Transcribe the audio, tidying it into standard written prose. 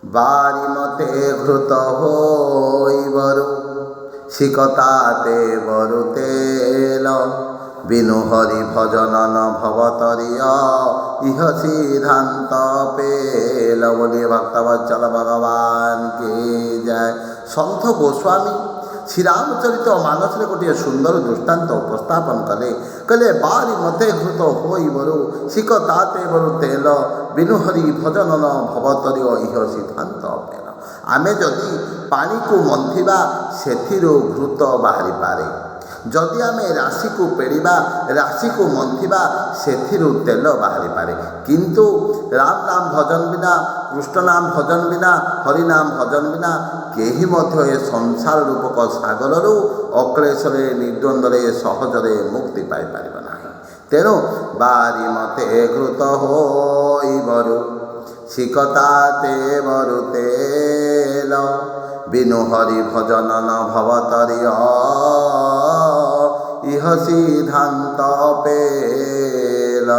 বারিমতে ঘৃত হইবরু শিকতাতে borrow তেল বিনু হরি ভজনন ভবতরিয় ইহ সিদ্ধান্ত পেল। বলিয়ে ভক্তবৎসল ভগবান কে জয়। সন্ত গোস্বামী শ্রীরামচরিত ମାନସରେ ଗୋଟିଏ ସୁନ୍ଦର ଦୃଷ୍ଟାନ୍ତ ଉପସ୍ଥାପନ କଲେ। କହିଲେ ବାରି ମତେ ଘୃତ ହୋଇବରୁ ଶିକ ତାତେ ବରୁ ତେଲ ବିନୁ ହରି ଭଜନନ ଭବତରିୟ ଇହ ସିଦ୍ଧାନ୍ତ ପେଲ। ଆମେ ଯଦି ପାଣିକୁ ମନ୍ଥିବା ସେଥିରୁ ଘୃତ ବାହାରିପାରେ, ଯଦି ଆମେ ରାଶିକୁ ପେଡ଼ିବା ରାଶିକୁ ମନ୍ଥିବା ସେଥିରୁ ତେଲ ବାହାରିପାରେ। କିନ୍ତୁ ରାମ ନାମ ଭଜନ ବିନା, କୃଷ୍ଣ ନାମ ଭଜନ ବିନା, ହରିନାମ ଭଜନ ବିନା କେହି ମଧ୍ୟ ଏ ସଂସାର ରୂପକ ସାଗରରୁ ଅକ୍ଳେଶରେ ନିର୍ଦ୍ୱନ୍ଦ୍ୱରେ ସହଜରେ ମୁକ୍ତି ପାଇପାରିବ ନାହିଁ। ତେଣୁ ବାରି ମତେ ଘୃତ ହୋଇବରୁ ଶିକତାତେ ବରୁ ତେଲ ବିନୁ ହରି ଭଜନନ ଭବତରିୟ ইহ সিদ্ধান্ত পেল।